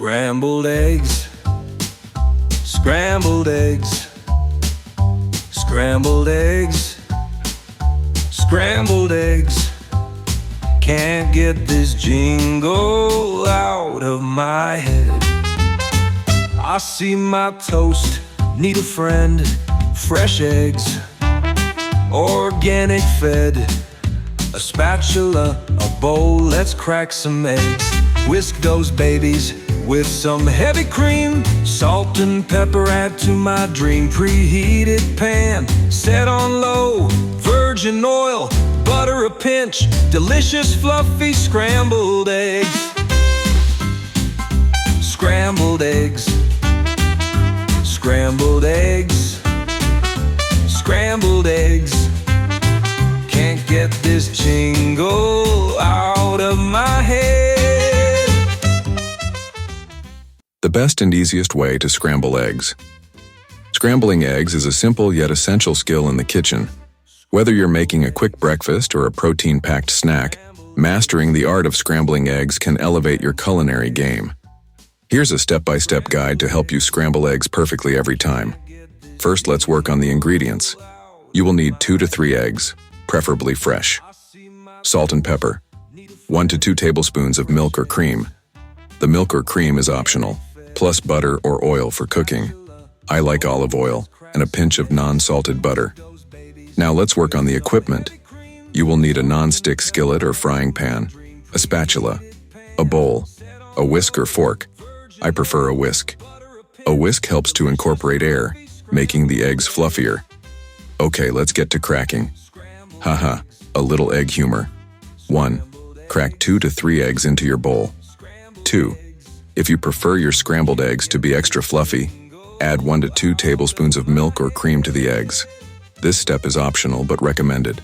Scrambled eggs, scrambled eggs, scrambled eggs, scrambled eggs. Can't get this jingle out of my head. I see my toast, need a friend. Fresh eggs, organic fed. A spatula, a bowl, let's crack some eggs. Whisk those babies with some heavy cream. Salt and pepper add to my dream. Preheated pan, set on low. Virgin oil, butter a pinch. Delicious fluffy scrambled eggs. Scrambled eggs, scrambled eggs, scrambled eggs. Can't get this jingle out of my head. The best and easiest way to scramble eggs. Scrambling eggs is a simple yet essential skill in the kitchen. Whether you're making a quick breakfast or a protein-packed snack, mastering the art of scrambling eggs can elevate your culinary game. Here's a step-by-step guide to help you scramble eggs perfectly every time. First, let's work on the ingredients. You will need 2 to 3 eggs, preferably fresh. Salt and pepper. 1 to 2 tablespoons of milk or cream. The milk or cream is optional, plus butter or oil for cooking. I like olive oil and a pinch of non-salted butter. Now let's work on the equipment. You will need a non-stick skillet or frying pan, a spatula, a bowl, a whisk or fork. I prefer a whisk. A whisk helps to incorporate air, making the eggs fluffier. Okay, let's get to cracking. Haha, a little egg humor. 1. Crack 2 to 3 eggs into your bowl. 2. If you prefer your scrambled eggs to be extra fluffy, add 1 to 2 tablespoons of milk or cream to the eggs. This step is optional but recommended.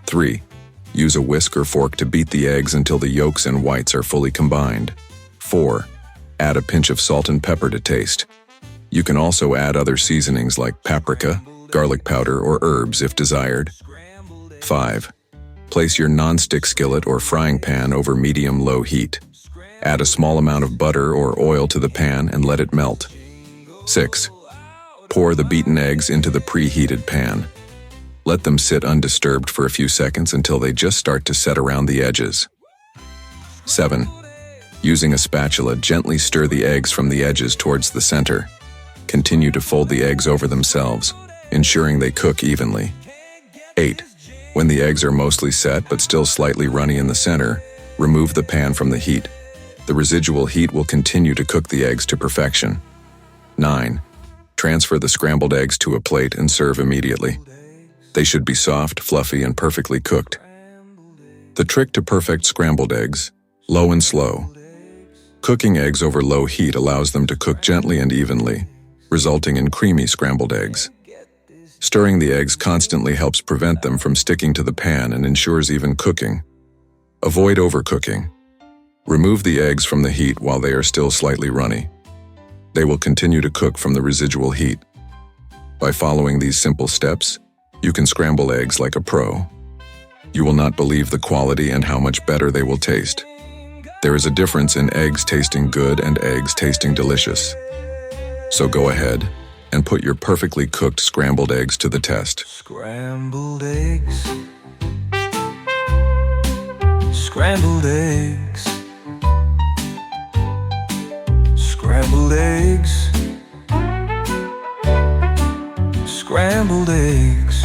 3. Use a whisk or fork to beat the eggs until the yolks and whites are fully combined. 4. Add a pinch of salt and pepper to taste. You can also add other seasonings like paprika, garlic powder, or herbs if desired. 5. Place your non-stick skillet or frying pan over medium-low heat. Add a small amount of butter or oil to the pan and let it melt. 6. Pour the beaten eggs into the preheated pan. Let them sit undisturbed for a few seconds until they just start to set around the edges. 7. Using a spatula, gently stir the eggs from the edges towards the center. Continue to fold the eggs over themselves, ensuring they cook evenly. 8. When the eggs are mostly set but still slightly runny in the center, remove the pan from the heat. The residual heat will continue to cook the eggs to perfection. 9. Transfer the scrambled eggs to a plate and serve immediately. They should be soft, fluffy, and perfectly cooked. The trick to perfect scrambled eggs: low and slow. Cooking eggs over low heat allows them to cook gently and evenly, resulting in creamy scrambled eggs. Stirring the eggs constantly helps prevent them from sticking to the pan and ensures even cooking. Avoid overcooking. Remove the eggs from the heat while they are still slightly runny. They will continue to cook from the residual heat. By following these simple steps, you can scramble eggs like a pro. You will not believe the quality and how much better they will taste. There is a difference in eggs tasting good and eggs tasting delicious. So go ahead and put your perfectly cooked scrambled eggs to the test. Scrambled eggs, scrambled eggs, scrambled eggs, scrambled eggs.